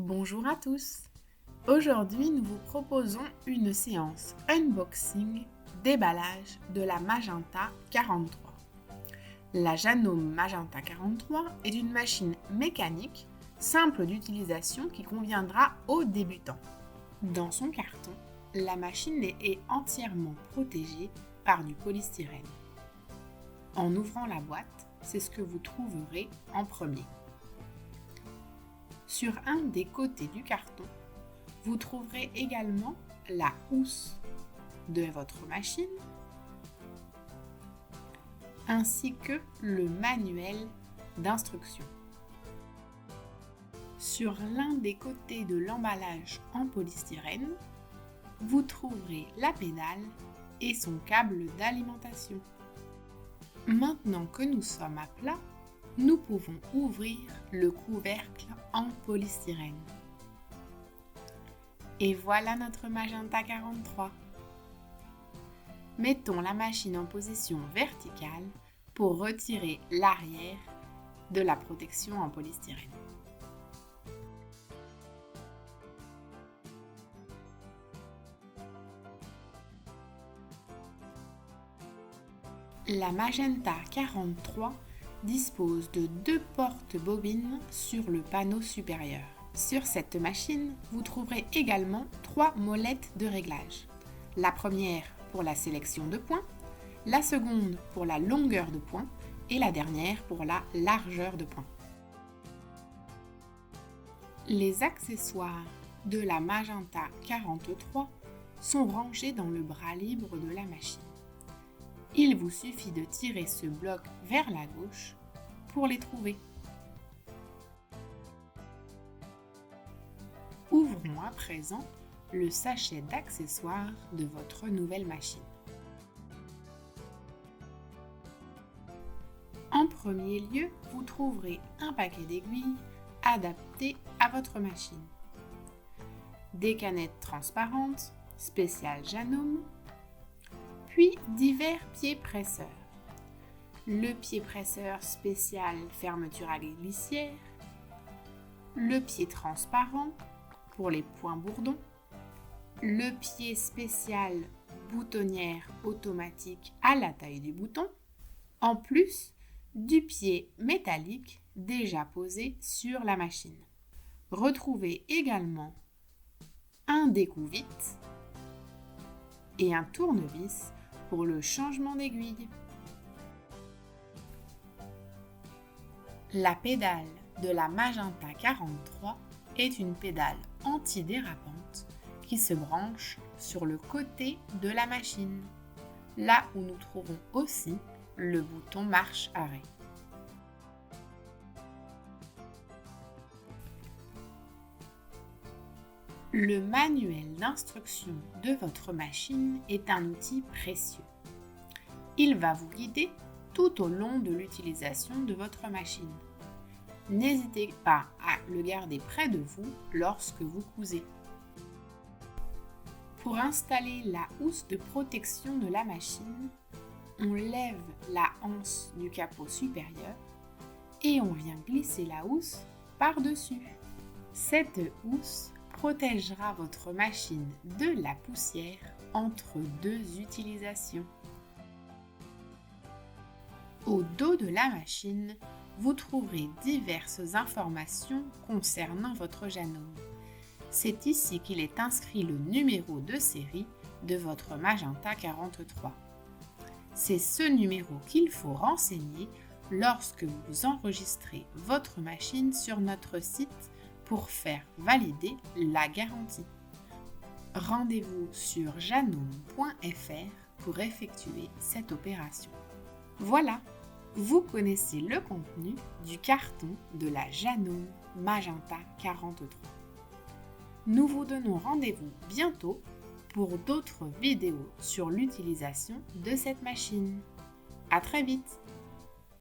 Bonjour à tous. Aujourd'hui, nous vous proposons une séance unboxing déballage de la Magenta 43. La Janome Magenta 43 est une machine mécanique simple d'utilisation qui conviendra aux débutants. Dans son carton, la machine est entièrement protégée par du polystyrène. En ouvrant la boîte, c'est ce que vous trouverez en premier. Sur un des côtés du carton, vous trouverez également la housse de votre machine ainsi que le manuel d'instruction. Sur l'un des côtés de l'emballage en polystyrène, vous trouverez la pédale et son câble d'alimentation. Maintenant que nous sommes à plat, nous pouvons ouvrir le couvercle en polystyrène. Et voilà notre Magenta 43. Mettons la machine en position verticale pour retirer l'arrière de la protection en polystyrène. La Magenta 43 dispose de 2 porte-bobines sur le panneau supérieur. Sur cette machine, vous trouverez également 3 molettes de réglage. La première pour la sélection de points, la seconde pour la longueur de points et la dernière pour la largeur de points. Les accessoires de la Magenta 43 sont rangés dans le bras libre de la machine. Il vous suffit de tirer ce bloc vers la gauche pour les trouver. Ouvrons à présent le sachet d'accessoires de votre nouvelle machine. En premier lieu, vous trouverez un paquet d'aiguilles adapté à votre machine. Des canettes transparentes, spéciales Janome, puis divers pieds presseurs. Le pied presseur spécial fermeture à glissière, le pied transparent pour les points bourdons, le pied spécial boutonnière automatique à la taille du bouton, en plus du pied métallique déjà posé sur la machine. Retrouvez également un découvite et un tournevis pour le changement d'aiguille. La pédale de la Magenta 43 est une pédale antidérapante qui se branche sur le côté de la machine, là où nous trouvons aussi le bouton marche-arrêt. Le manuel d'instruction de votre machine est un outil précieux. Il va vous guider tout au long de l'utilisation de votre machine. N'hésitez pas à le garder près de vous lorsque vous cousez. Pour installer la housse de protection de la machine, on lève la anse du capot supérieur et on vient glisser la housse par-dessus. Cette housse protégera votre machine de la poussière entre 2 utilisations. Au dos de la machine, vous trouverez diverses informations concernant votre Janome. C'est ici qu'il est inscrit le numéro de série de votre Magenta 43. C'est ce numéro qu'il faut renseigner lorsque vous enregistrez votre machine sur notre site pour faire valider la garantie. Rendez-vous sur janome.fr pour effectuer cette opération. Voilà, vous connaissez le contenu du carton de la Janome Magenta 43. Nous vous donnons rendez-vous bientôt pour d'autres vidéos sur l'utilisation de cette machine. À très vite!